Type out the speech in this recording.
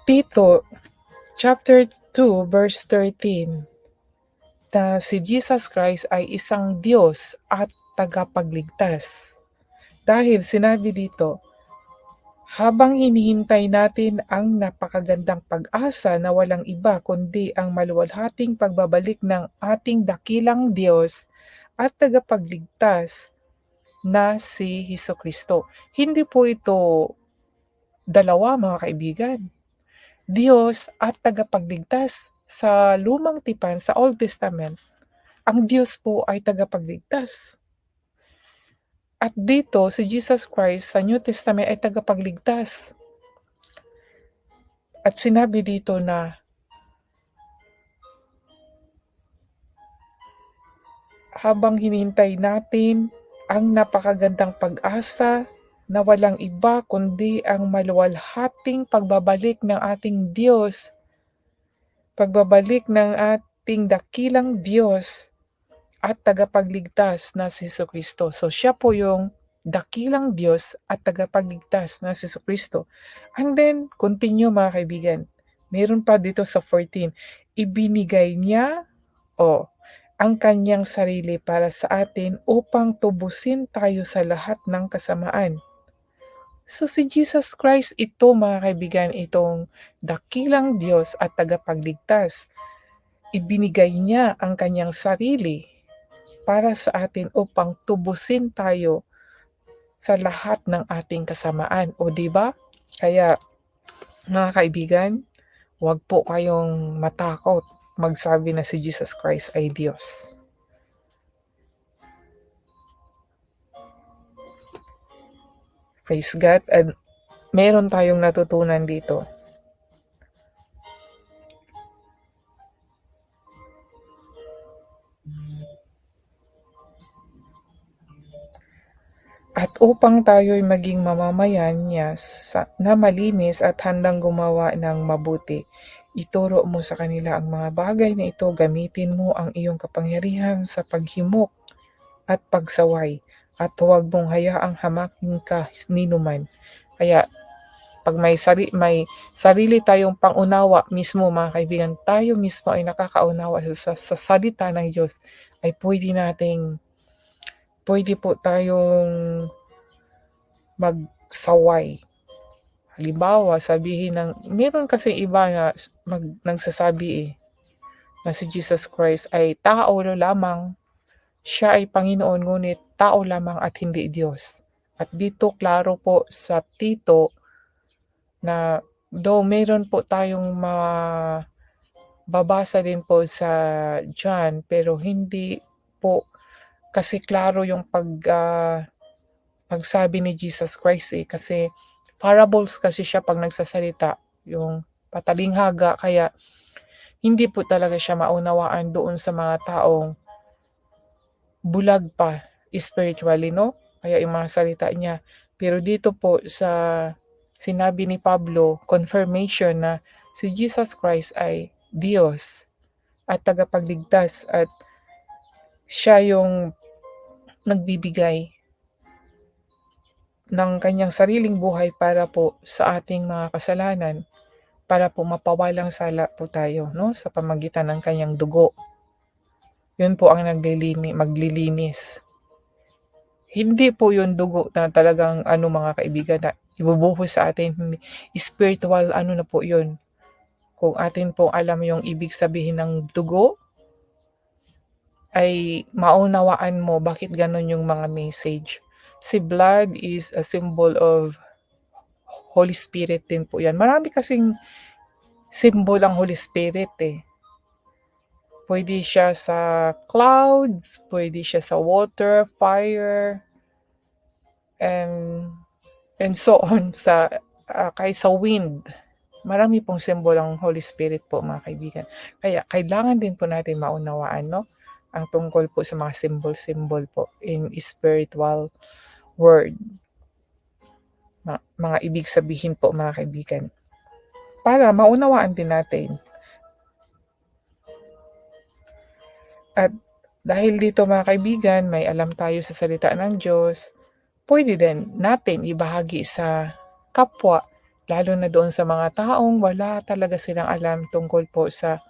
Tito chapter 2 verse 13 na si Jesus Christ ay isang Diyos at tagapagligtas. Dahil sinabi dito, habang hinihintay natin ang napakagandang pag-asa na walang iba kundi ang maluwalhating pagbabalik ng ating dakilang Diyos at tagapagligtas na si Hesukristo. Hindi po ito dalawa, mga kaibigan. Diyos at tagapagligtas. Sa Lumang Tipan, sa Old Testament, ang Diyos po ay tagapagligtas. At dito, si Jesus Christ sa New Testament ay tagapagligtas. At sinabi dito na habang hinihintay natin ang napakagandang pag-asa na walang iba kundi ang maluwalhating pagbabalik ng ating Diyos, pagbabalik ng ating dakilang Diyos at tagapagligtas na si Jesucristo. So siya po yung dakilang Diyos at tagapagligtas na si Jesucristo. And then, continue mga kaibigan. Meron pa dito sa 14. Ibinigay niya ang kanyang sarili para sa atin upang tubusin tayo sa lahat ng kasamaan. So si Jesus Christ ito mga kaibigan, itong dakilang Diyos at tagapagligtas. Ibinigay niya ang kanyang sarili para sa atin upang tubusin tayo sa lahat ng ating kasamaan. O di ba? Kaya mga kaibigan, huwag po kayong matakot magsabi na si Jesus Christ ay Diyos. Praise God. At meron tayong natutunan dito. At upang tayo'y maging mamamayan niya na malinis at handang gumawa ng mabuti, ituro mo sa kanila ang mga bagay na ito, gamitin mo ang iyong kapangyarihan sa paghimok at pagsaway, at huwag mong hayaang hamakin ka ninuman. Kaya pag may sarili tayong pangunawa mismo mga kaibigan, tayo mismo ay nakakaunawa sa salita ng Diyos, ay pwede po tayong magsaway. Halimbawa, sabihin meron kasi iba na nagsasabi na si Jesus Christ ay tao lamang, siya ay Panginoon ngunit tao lamang at hindi Diyos. At dito klaro po sa Tito na though meron po tayong mababasa din po sa John, pero hindi po kasi klaro yung pagsabi ni Jesus Christ kasi parables kasi siya pag nagsasalita, yung patalinghaga, kaya hindi po talaga siya maunawaan doon sa mga taong bulag pa spiritually, no? Kaya yung mga salita niya. Pero dito po sa sinabi ni Pablo, confirmation na si Jesus Christ ay Diyos at tagapagligtas at siya yung nagbibigay ng kanyang sariling buhay para po sa ating mga kasalanan, para po mapawalang sala po tayo, no? Sa pamagitan ng kanyang dugo. Yun po ang maglilinis. Hindi po yung dugo na talagang mga kaibigan na ibubuhos sa atin. Spiritual na po yun. Kung atin po alam yung ibig sabihin ng dugo, ay maunawaan mo bakit ganon yung mga message. Si blood is a symbol of Holy Spirit din po yan. Marami kasing symbol ang Holy Spirit Pwede siya sa clouds, pwede siya sa water, fire, and so on, kahit sa wind. Marami pong symbol ang Holy Spirit po mga kaibigan. Kaya kailangan din po natin maunawaan, no? Ang tungkol po sa mga symbol po in spiritual word. Mga ibig sabihin po mga kaibigan. Para maunawaan din natin. At dahil dito mga kaibigan, may alam tayo sa salita ng Diyos, pwede din natin ibahagi sa kapwa Lalo na doon sa mga taong wala talaga silang alam tungkol po sa